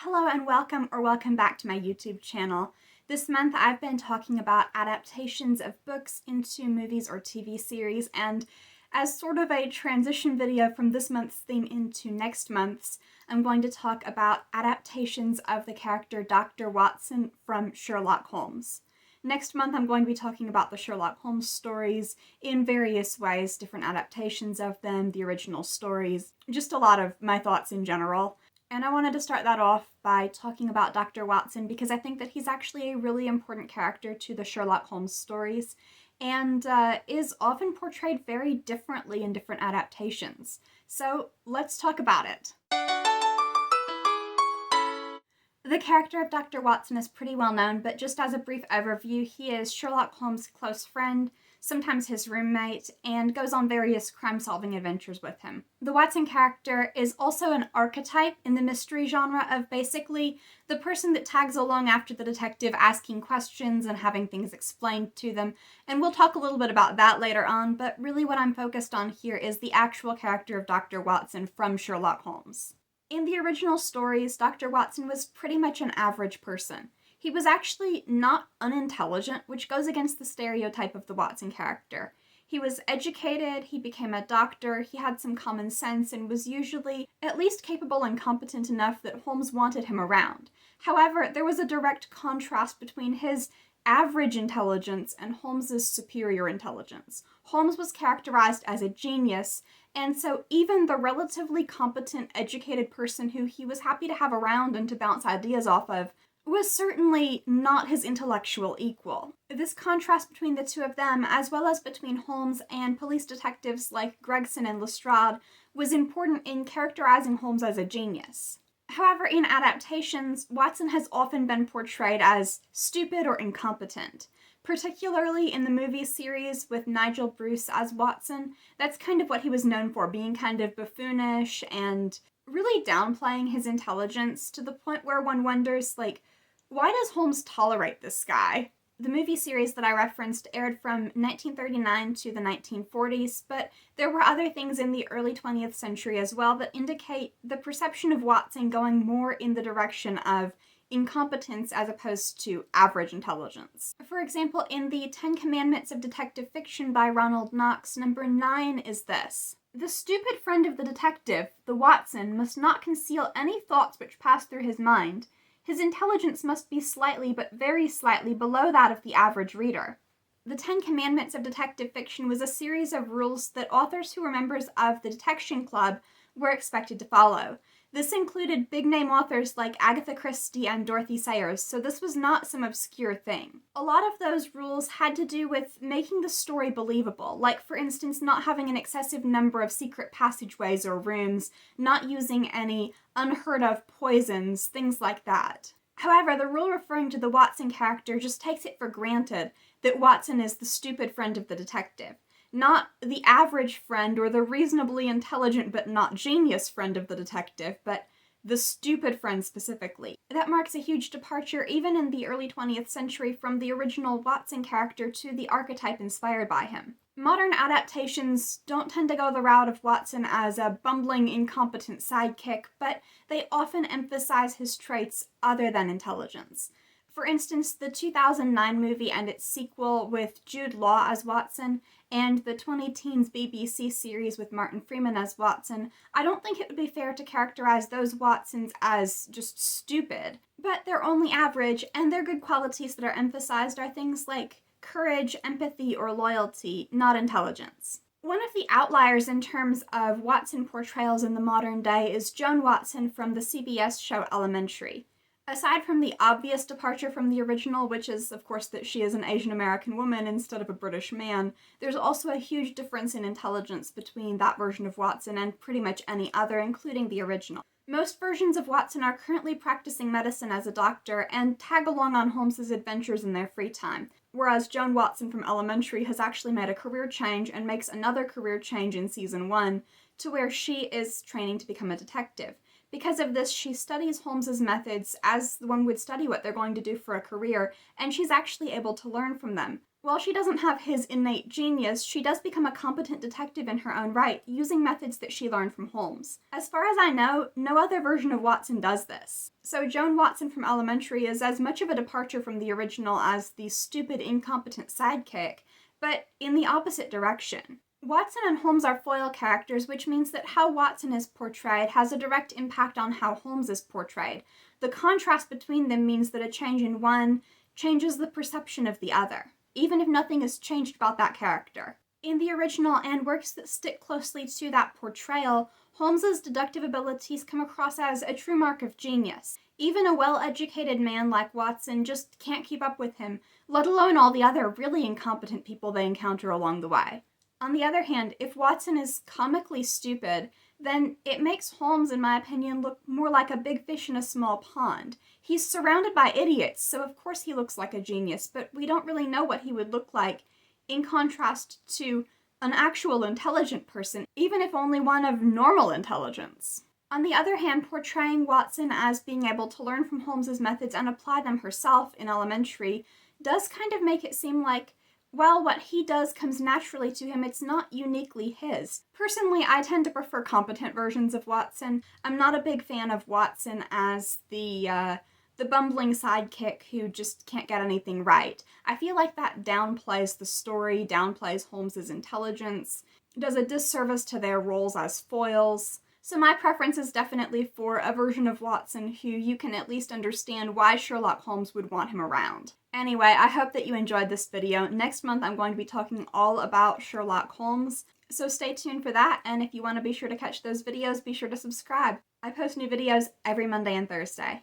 Hello and welcome back to my YouTube channel. This month I've been talking about adaptations of books into movies or TV series, and as sort of a transition video from this month's theme into next month's, I'm going to talk about adaptations of the character Dr. Watson from Sherlock Holmes. Next month I'm going to be talking about the Sherlock Holmes stories in various ways, different adaptations of them, the original stories, just a lot of my thoughts in general. And I wanted to start that off by talking about Dr. Watson because I think that he's actually a really important character to the Sherlock Holmes stories and is often portrayed very differently in different adaptations. So let's talk about it. The character of Dr. Watson is pretty well known, but just as a brief overview, he is Sherlock Holmes' close friend, sometimes his roommate, and goes on various crime-solving adventures with him. The Watson character is also an archetype in the mystery genre of basically the person that tags along after the detective, asking questions and having things explained to them, and we'll talk a little bit about that later on, but really what I'm focused on here is the actual character of Dr. Watson from Sherlock Holmes. In the original stories, Dr. Watson was pretty much an average person. He was actually not unintelligent, which goes against the stereotype of the Watson character. He was educated, he became a doctor, he had some common sense, and was usually at least capable and competent enough that Holmes wanted him around. However, there was a direct contrast between his average intelligence and Holmes's superior intelligence. Holmes was characterized as a genius, and so even the relatively competent, educated person who he was happy to have around and to bounce ideas off of was certainly not his intellectual equal. This contrast between the two of them, as well as between Holmes and police detectives like Gregson and Lestrade, was important in characterizing Holmes as a genius. However, in adaptations, Watson has often been portrayed as stupid or incompetent. Particularly in the movie series with Nigel Bruce as Watson, that's kind of what he was known for, being kind of buffoonish and really downplaying his intelligence to the point where one wonders, why does Holmes tolerate this guy? The movie series that I referenced aired from 1939 to the 1940s, but there were other things in the early 20th century as well that indicate the perception of Watson going more in the direction of incompetence as opposed to average intelligence. For example, in the 10 Commandments of Detective Fiction by Ronald Knox, number 9 is this: "The stupid friend of the detective, the Watson, must not conceal any thoughts which pass through his mind. His intelligence must be slightly, but very slightly, below that of the average reader." The 10 Commandments of Detective Fiction was a series of rules that authors who were members of the Detection Club were expected to follow. This included big-name authors like Agatha Christie and Dorothy Sayers, so this was not some obscure thing. A lot of those rules had to do with making the story believable, like, for instance, not having an excessive number of secret passageways or rooms, not using any unheard-of poisons, things like that. However, the rule referring to the Watson character just takes it for granted that Watson is the stupid friend of the detective. Not the average friend or the reasonably intelligent but not genius friend of the detective, but the stupid friend specifically. That marks a huge departure even in the early 20th century from the original Watson character to the archetype inspired by him. Modern adaptations don't tend to go the route of Watson as a bumbling, incompetent sidekick, but they often emphasize his traits other than intelligence. For instance, the 2009 movie and its sequel with Jude Law as Watson, and the 20-teens BBC series with Martin Freeman as Watson, I don't think it would be fair to characterize those Watsons as just stupid. But they're only average, and their good qualities that are emphasized are things like courage, empathy, or loyalty, not intelligence. One of the outliers in terms of Watson portrayals in the modern day is Joan Watson from the CBS show Elementary. Aside from the obvious departure from the original, which is, of course, that she is an Asian American woman instead of a British man, there's also a huge difference in intelligence between that version of Watson and pretty much any other, including the original. Most versions of Watson are currently practicing medicine as a doctor and tag along on Holmes's adventures in their free time, whereas Joan Watson from Elementary has actually made a career change and makes another career change in season 1 to where she is training to become a detective. Because of this, she studies Holmes's methods as one would study what they're going to do for a career, and she's actually able to learn from them. While she doesn't have his innate genius, she does become a competent detective in her own right, using methods that she learned from Holmes. As far as I know, no other version of Watson does this. So Joan Watson from Elementary is as much of a departure from the original as the stupid, incompetent sidekick, but in the opposite direction. Watson and Holmes are foil characters, which means that how Watson is portrayed has a direct impact on how Holmes is portrayed. The contrast between them means that a change in one changes the perception of the other, even if nothing is changed about that character. In the original and works that stick closely to that portrayal, Holmes's deductive abilities come across as a true mark of genius. Even a well-educated man like Watson just can't keep up with him, let alone all the other really incompetent people they encounter along the way. On the other hand, if Watson is comically stupid, then it makes Holmes, in my opinion, look more like a big fish in a small pond. He's surrounded by idiots, so of course he looks like a genius, but we don't really know what he would look like in contrast to an actual intelligent person, even if only one of normal intelligence. On the other hand, portraying Watson as being able to learn from Holmes's methods and apply them herself in Elementary does kind of make it seem like, well, what he does comes naturally to him, it's not uniquely his. Personally, I tend to prefer competent versions of Watson. I'm not a big fan of Watson as the bumbling sidekick who just can't get anything right. I feel like that downplays the story, downplays Holmes's intelligence, does a disservice to their roles as foils. So my preference is definitely for a version of Watson who you can at least understand why Sherlock Holmes would want him around. Anyway, I hope that you enjoyed this video. Next month I'm going to be talking all about Sherlock Holmes, so stay tuned for that, and if you want to be sure to catch those videos, be sure to subscribe. I post new videos every Monday and Thursday.